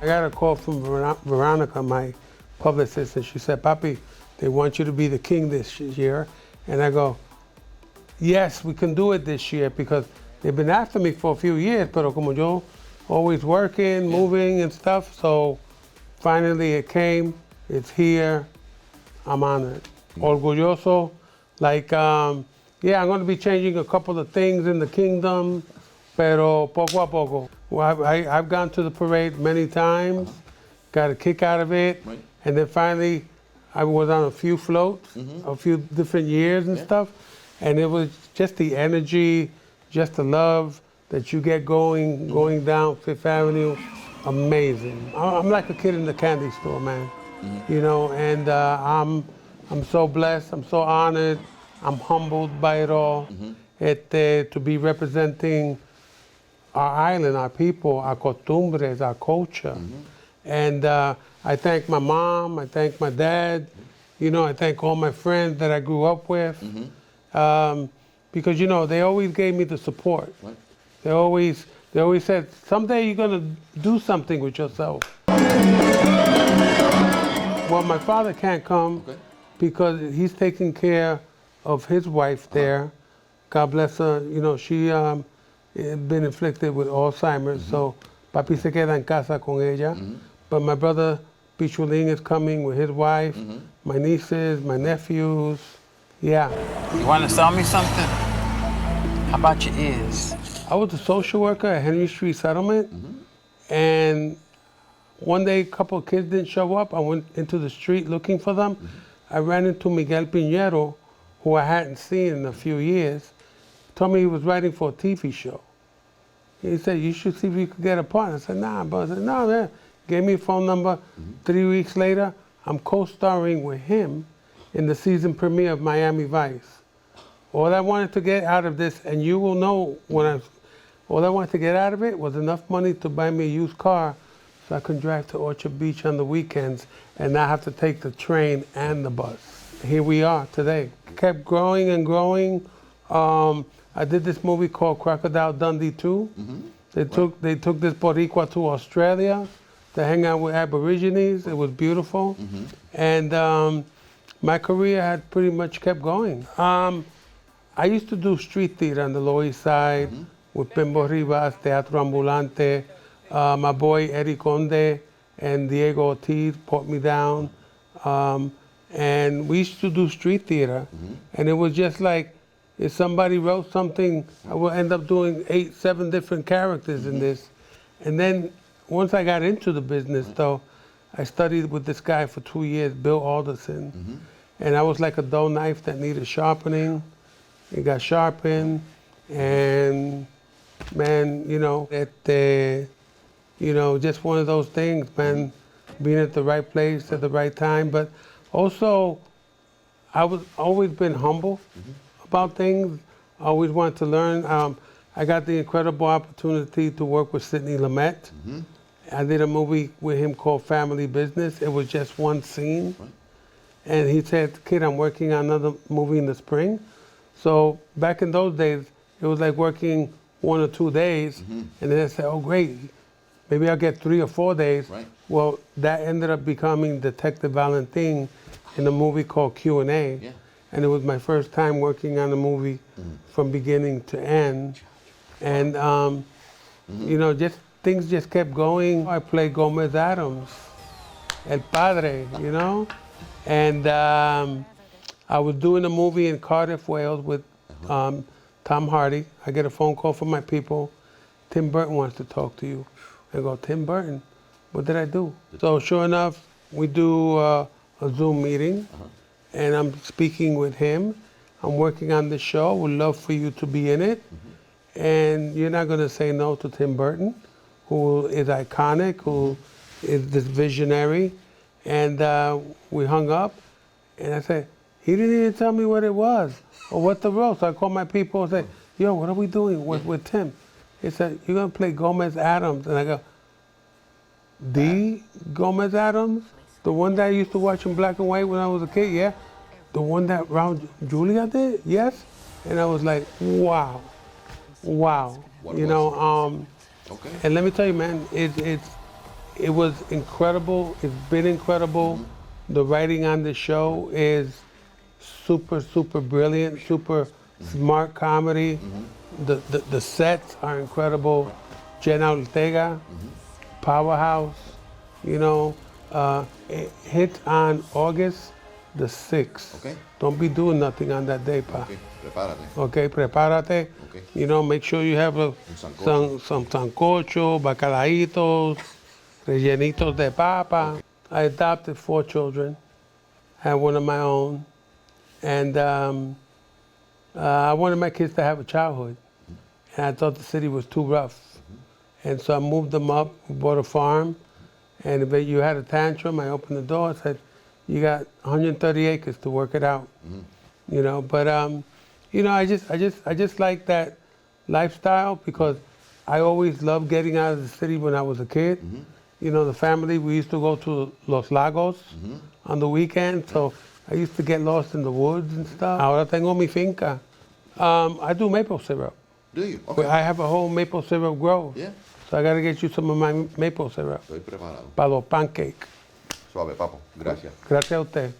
I got a call from Veronica, my publicist, and she said, Papi, they want you to be the king this year. And I go, yes, we can do it this year, because they've been after me for a few years, pero como yo always working, moving and stuff, so finally it came, it's here, I'm honored. Orgulloso, like, yeah, I'm going to be changing a couple of things in the kingdom, pero poco a poco. Well, I've gone to the parade many times, got a kick out of it, and then finally I was on a few floats, a few different years and stuff, and it was just the energy, just the love that you get going down Fifth Avenue, amazing. I'm like a kid in the candy store, man, you know, and I'm so blessed, I'm so honored, I'm humbled by it all, to be representing our island, our people, our costumbres, our culture. And I thank my mom, I thank my dad, you know, I thank all my friends that I grew up with. Because, you know, they always gave me the support. They always said, someday you're gonna do something with yourself. Well, my father can't come because he's taking care of his wife there. God bless her, you know, she been inflicted with Alzheimer's, so papi se queda en casa con ella. But my brother Pichulín is coming with his wife, my nieces, my nephews, yeah. You want to sell me something? How about your ears? I was a social worker at Henry Street Settlement, and one day a couple of kids didn't show up. I went into the street looking for them. I ran into Miguel Piñero, who I hadn't seen in a few years. Told me he was writing for a TV show. He said, you should see if you could get a part. I said, nah, but I said, no, man. Gave me a phone number. 3 weeks later, I'm co-starring with him in the season premiere of Miami Vice. All I wanted to get out of this, and you will know when all I wanted to get out of it was enough money to buy me a used car so I could drive to Orchard Beach on the weekends and not have to take the train and the bus. Here we are today. Kept growing and growing. I did this movie called Crocodile Dundee 2. They took this Boricua to Australia to hang out with Aborigines. It was beautiful. And my career had pretty much kept going. I used to do street theater on the Lower East Side with Pimbo Rivas, Teatro Ambulante. My boy Eddie Conde and Diego Ortiz put me down. And we used to do street theater. And it was just like, if somebody wrote something, I would end up doing 8, 7 different characters in this. And then once I got into the business, though, I studied with this guy for 2 years, Bill Alderson. And I was like a dull knife that needed sharpening. It got sharpened, and man, you know, you know, just one of those things, man, being at the right place at the right time. But also, I was always been humble about things. I always wanted to learn. I got the incredible opportunity to work with Sidney Lumet. I did a movie with him called Family Business. It was just one scene. And he said, kid, I'm working on another movie in the spring. So back in those days, it was like working 1 or 2 days. And then I said, oh, great, maybe I'll get 3 or 4 days. Well, that ended up becoming Detective Valentin in a movie called Q&A. And it was my first time working on a movie from beginning to end. And, you know, just things just kept going. I played Gomez Adams, El Padre, you know? And I was doing a movie in Cardiff, Wales with Tom Hardy. I get a phone call from my people. Tim Burton wants to talk to you. I go, Tim Burton? What did I do? So sure enough, we do a Zoom meeting. And I'm speaking with him. I'm working on the show. Would love for you to be in it. And you're not going to say no to Tim Burton, who is iconic, who is this visionary. And we hung up. And I said, he didn't even tell me what it was or what the role. So I called my people and said, yo, what are we doing with Tim? He said, you're going to play Gomez Adams. And I go, the Gomez Adams? The one that I used to watch in black and white when I was a kid, yeah. The one that Raul Julia did, yes. And I was like, wow, wow. You know, and let me tell you, man, It was incredible. It's been incredible. The writing on the show is super, super brilliant, super smart comedy. The sets are incredible. Jenna Ortega, powerhouse, you know. It hit on August the 6th. Okay. Don't be doing nothing on that day, pa. Ok, prepárate. Okay, prepárate. Okay. You know, make sure you have sancocho. some sancocho, bacalaitos, rellenitos de papa. Okay. I adopted 4 children, had one of my own, and I wanted my kids to have a childhood. And I thought the city was too rough. And so I moved them up, we bought a farm, and if you had a tantrum, I opened the door and said, you got 130 acres to work it out. You know, but you know, I just like that lifestyle because I always loved getting out of the city when I was a kid. You know, the family, we used to go to Los Lagos on the weekend, so I used to get lost in the woods and stuff. Ahora tengo mi finca. I do maple syrup. Do you? Okay. I have a whole maple syrup grove. Yeah. So I gotta get you some of my maple syrup Estoy preparado. para los pancakes. Suave, papo. Gracias. Gracias a usted.